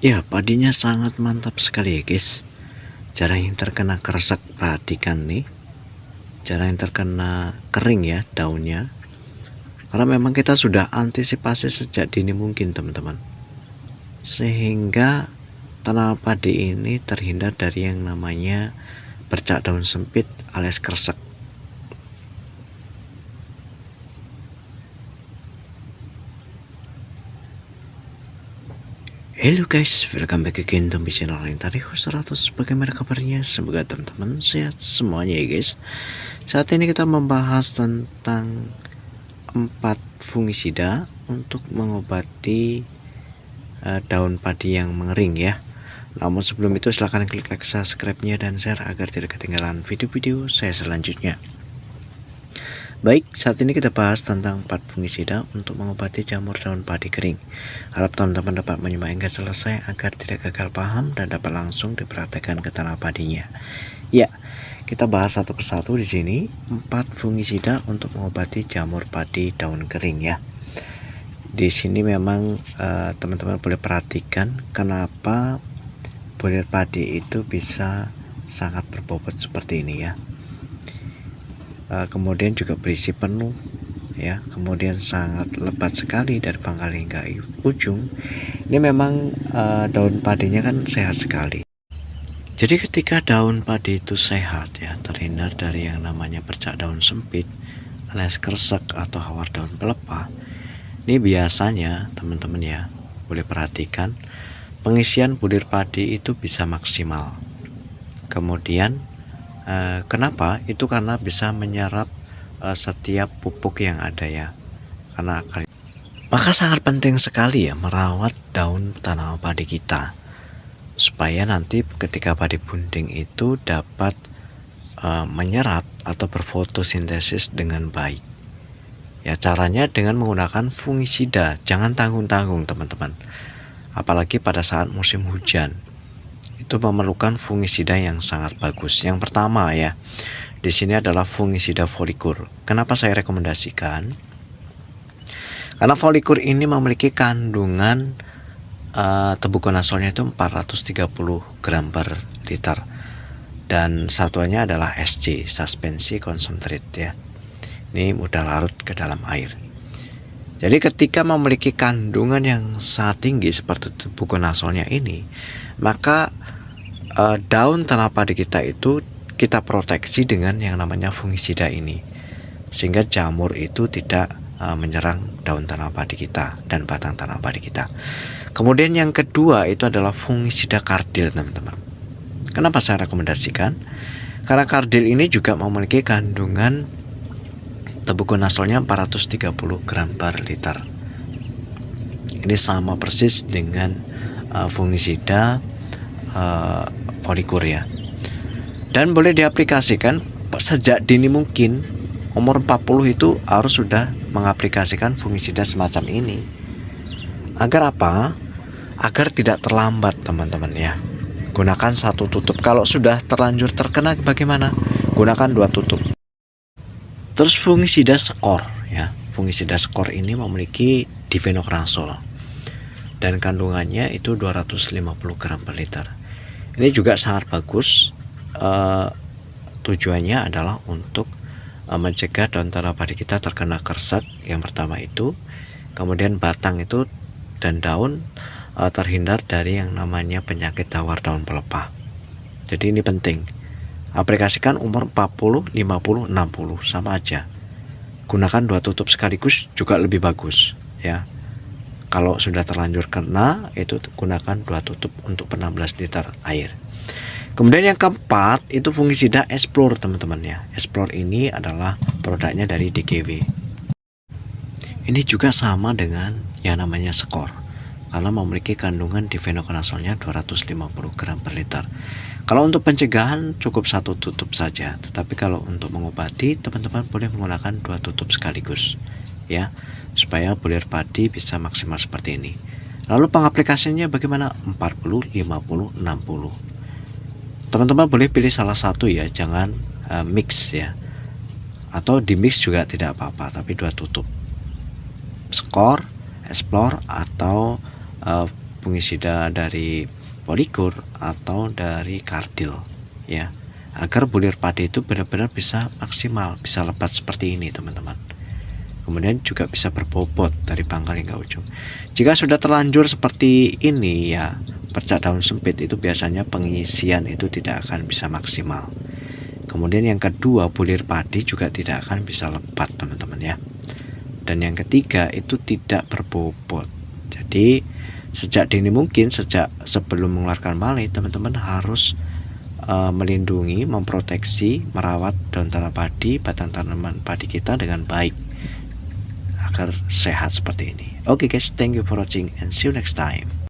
Ya, padinya sangat mantap sekali ya guys. Jarang yang terkena kresek, perhatikan nih. Jarang yang terkena kering ya daunnya. Karena memang kita sudah antisipasi sejak dini mungkin teman-teman. Sehingga tanaman padi ini terhindar dari yang namanya bercak daun sempit alias kresek. Hello guys, welcome back again to my channel yang tadi 100. Bagaimana kabarnya? Semoga teman-teman sehat semuanya ya guys. Saat ini kita membahas tentang 4 fungisida untuk mengobati daun padi yang mengering ya. Namun sebelum itu silahkan klik like, subscribe-nya dan share agar tidak ketinggalan video-video saya selanjutnya. Baik, saat ini kita bahas tentang 4 fungisida untuk mengobati jamur daun padi kering. Harap teman-teman dapat menyimak hingga selesai agar tidak gagal paham dan dapat langsung dipraktekkan ke tanah padinya. Ya, kita bahas satu persatu di sini 4 fungisida untuk mengobati jamur padi daun kering ya. Di sini memang teman-teman boleh perhatikan kenapa bulir padi itu bisa sangat berbobot seperti ini ya. Kemudian juga berisi penuh ya, kemudian sangat lebat sekali dari pangkal hingga ujung. Ini memang daun padinya kan sehat sekali. Jadi ketika daun padi itu sehat ya, terhindar dari yang namanya bercak daun sempit alias kresek atau hawar daun pelepah. Ini biasanya teman-teman ya boleh perhatikan pengisian bulir padi itu bisa maksimal. Kemudian kenapa? Itu karena bisa menyerap setiap pupuk yang ada ya. Maka sangat penting sekali ya merawat daun tanaman padi kita supaya nanti ketika padi bunting itu dapat menyerap atau berfotosintesis dengan baik. Ya, caranya dengan menggunakan fungisida. Jangan tanggung-tanggung teman-teman. Apalagi pada saat musim hujan. Itu memerlukan fungisida yang sangat bagus. Yang pertama ya, di sini adalah fungisida folikur. Kenapa saya rekomendasikan? Karena folikur ini memiliki kandungan tebukonasolnya itu 430 gram per liter, dan satuannya adalah SC, suspensi concentrate ya. Ini mudah larut ke dalam air. Jadi ketika memiliki kandungan yang sangat tinggi seperti tebukonasolnya ini, maka daun tanah padi kita itu kita proteksi dengan yang namanya fungisida ini, sehingga jamur itu tidak menyerang daun tanah padi kita dan batang tanah padi kita. Kemudian yang kedua itu adalah fungisida kardil teman-teman. Kenapa saya rekomendasikan? Karena kardil ini juga memiliki kandungan tebukonasolnya 430 gram per liter. Ini sama persis dengan fungisida folikur ya. Dan boleh diaplikasikan sejak dini mungkin. Umur 40 itu harus sudah mengaplikasikan fungisida semacam ini. Agar apa? Agar tidak terlambat teman-teman ya. Gunakan 1 tutup. Kalau sudah terlanjur terkena bagaimana? Gunakan 2 tutup. Terus fungisida skor ya. Fungisida skor ini memiliki difenoconazole dan kandungannya itu 250 gram per liter. Ini juga sangat bagus. Tujuannya adalah untuk mencegah daun tanah padi kita terkena kresek. Yang pertama itu, kemudian batang itu dan daun terhindar dari yang namanya penyakit hawar daun pelepah. Jadi ini penting. Aplikasikan umur 40, 50, 60 sama aja. Gunakan 2 tutup sekaligus juga lebih bagus ya. Kalau sudah terlanjur kena itu gunakan 2 tutup untuk 16 liter air. Kemudian yang keempat itu fungisida Explore teman-teman ya. Explore ini adalah produknya dari DGW. Ini juga sama dengan yang namanya skor, karena memiliki kandungan difenoconasolnya 250 gram per liter. Kalau untuk pencegahan cukup 1 tutup saja, tetapi kalau untuk mengobati teman-teman boleh menggunakan 2 tutup sekaligus ya, supaya bulir padi bisa maksimal seperti ini. Lalu pengaplikasiannya bagaimana? 40, 50, 60. Teman-teman boleh pilih salah satu ya, jangan mix ya, atau di mix juga tidak apa-apa, tapi 2 tutup. Skor, Explore atau fungisida dari polikur atau dari kardil ya, agar bulir padi itu benar-benar bisa maksimal, bisa lebat seperti ini teman-teman. Kemudian juga bisa berbobot dari pangkal hingga ujung. Jika sudah terlanjur seperti ini ya, bercak daun sempit itu biasanya pengisian itu tidak akan bisa maksimal. Kemudian yang kedua, bulir padi juga tidak akan bisa lebat teman-teman ya. Dan yang ketiga itu tidak berbobot. Jadi sejak dini mungkin, sejak sebelum mengeluarkan malai, teman-teman harus melindungi, memproteksi, merawat daun tanam padi, batang tanaman padi kita dengan baik agar sehat seperti ini. Oke guys, thank you for watching and see you next time.